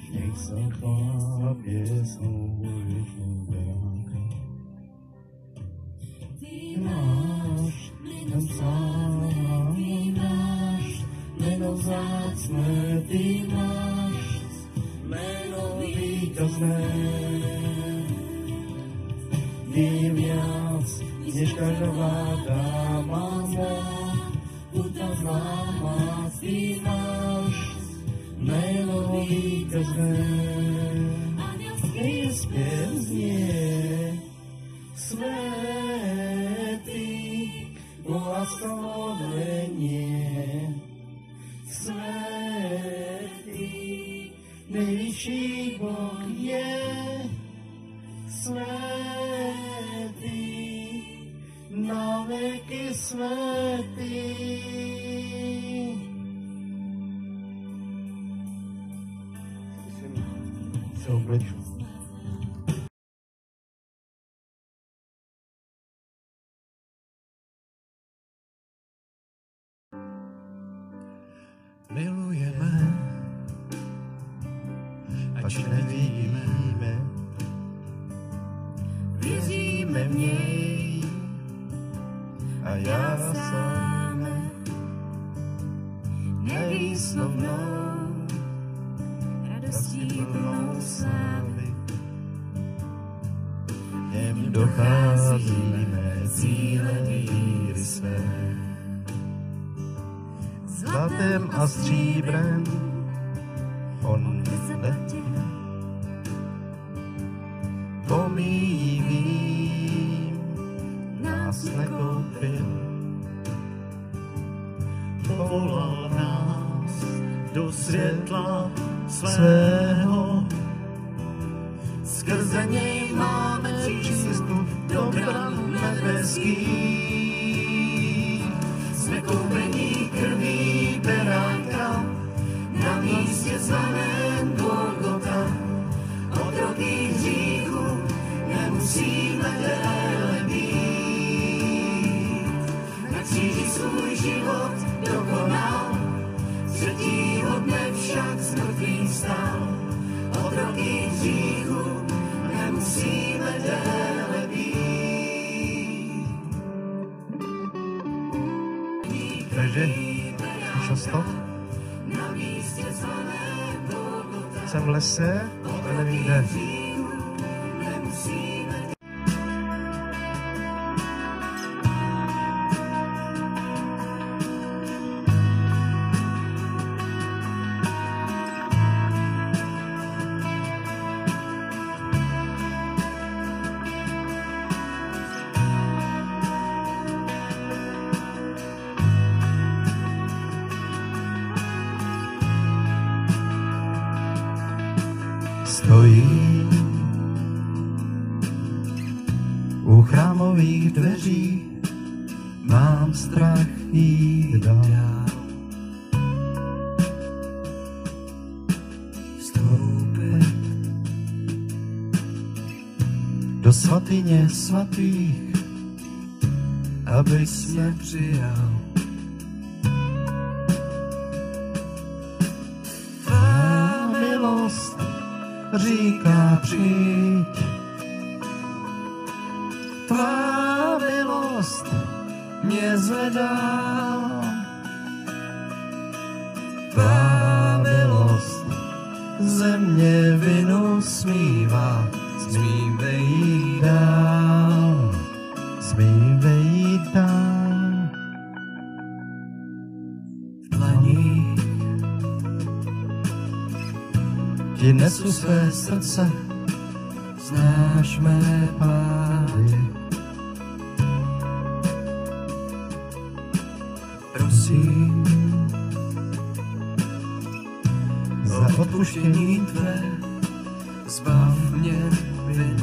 Nech sa chvála piesňou viečno beránka. Ty máš meno sláva, ty máš meno vzácne, ty máš meno víťazné. Ty viac, než každá vláda má zlá, puta zláma, ty máš meno víťazné. Aniel spiev znie, svätý, láska modlenie, svätý, najvyšší Boh je, svätý, na veky svätý. Se obleču. Milujeme, ač nevidíme, věříme v něj a já sám nevýslovnou radostí plnou slávy. Něm docházíme cíle víry své. Zlatem a stříbrem on netěl, pomíjivým nás nekoupil. Povolal nás do světla svého, skrze něj máme přístup do bran nebeských. Jsme koupení krví beránka na místě zvaném Golgota. Otroky hříchu nemusíme déle být. Na kříži svůj život dokonal, třetího dne však z mrtvých vstal. Otroky hříchu nemusíme déle být. Takže, často? Jsem v lese, ale nevím kde. Stojím u chrámových dveří, mám strach jít dál. Vstoupit do svatyně svatých, abys mě přijal. Tvá milost říká přijď, tvá milost mě zvedá, tvá milost země vinu smívá, smívej jí dál, smívej jí dál. V dlaních ti nesu své srdce, znáš mé pády. Prosím za odpuštění tvé, zbav mě viny.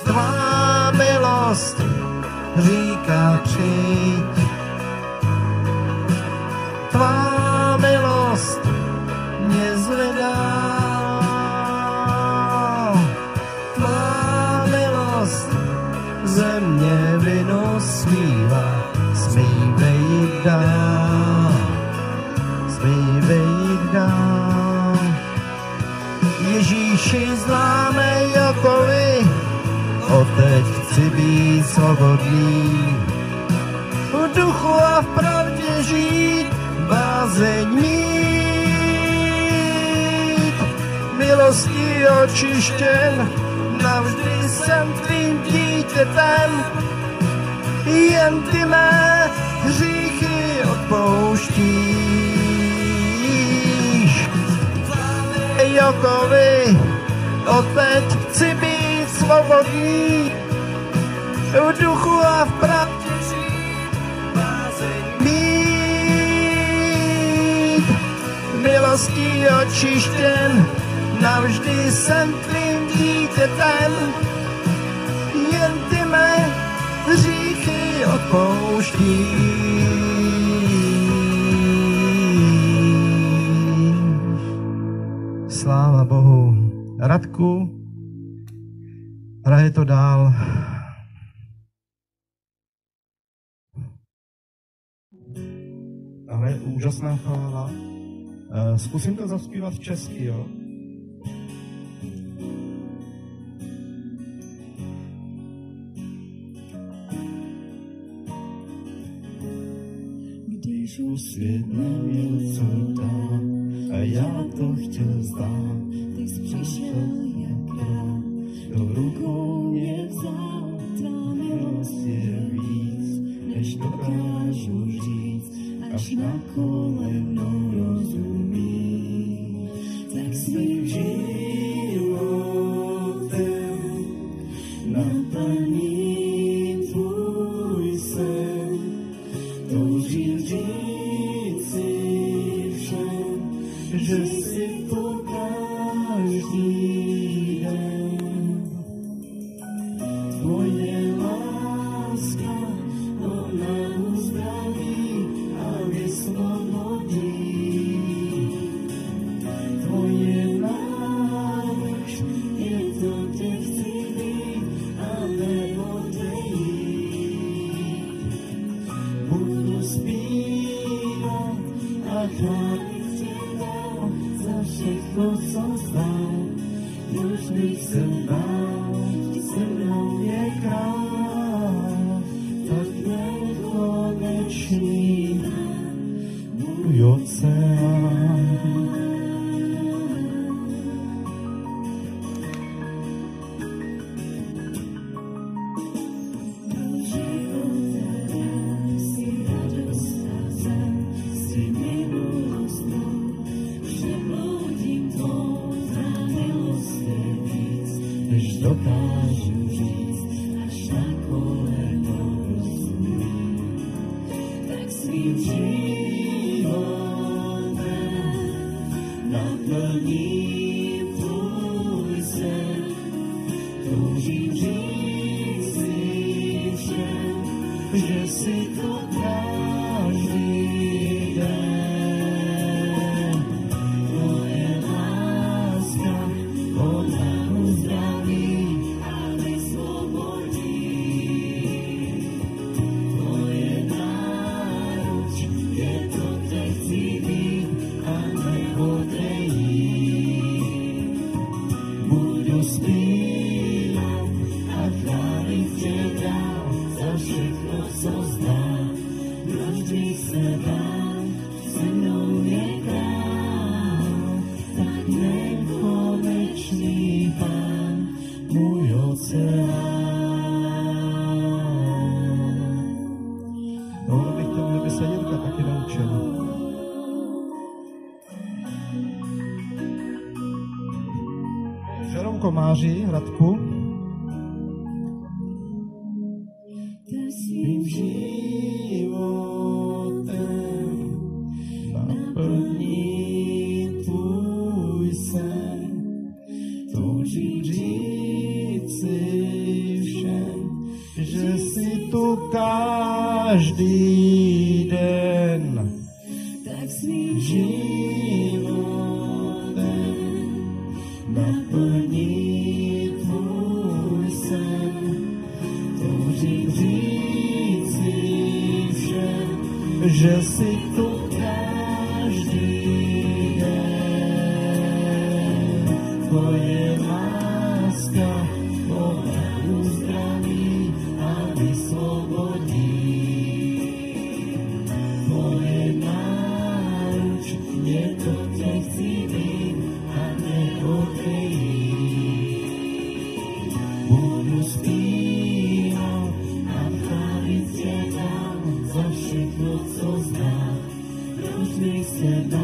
Tvá milost říká přijď, tvá milost mě zvedá, tvá milost země vinu smívá, Ježíši známe jako vy, odteď chci být svobodný. V duchu a v pravdě žít, bázeň mít. Milostí očištěn, navždy jsem tvým dítětem. Jen ty mé hříchy odpouštíš. Jako vy, odteď chci být svobodný. V duchu a v pravdě žít, bázeň mít. Milostí očištěn, navždy jsem tvým dítětem. Jen ty mé hříchy odpouštíš. Sláva Bohu. Radku, hraje to dál. Ale úžasná chvála. Zkusím to zaspívat česky, jo? Když už svět neměl co dát a já to chtěl zdát, ty jsi přišel jak král, do rukou mě vzal, tvá milost je víc, než dokážu říct, až na kolenou rozumí. Tak svým životem naplním tvůj sen, toužím říct si všem, že si to každý den. Tvoje láska, ona uzdraví a vysvobodí. Tvoje náruč, je to kde chci být a neodejít. Budu zpívat a chválit tě dál za všechno, co zdal. Už bych se bál, se mnou je král, tak nekonečný můj oceán. Dokážu říct, až na kolenou rozumím, tak svým životem naplním tvůj sen. Toužím říct si všem, že si to každý den. Tvoje láska, ona uzdraví. Komáři, Radku. Svým životem naplním tvůj sen. Toužím říct si všem, že si tu každý den. Tak svým životem naplní tvůj sen. Toužím říct si všem, že si tu každý den. Tvoje tě dám.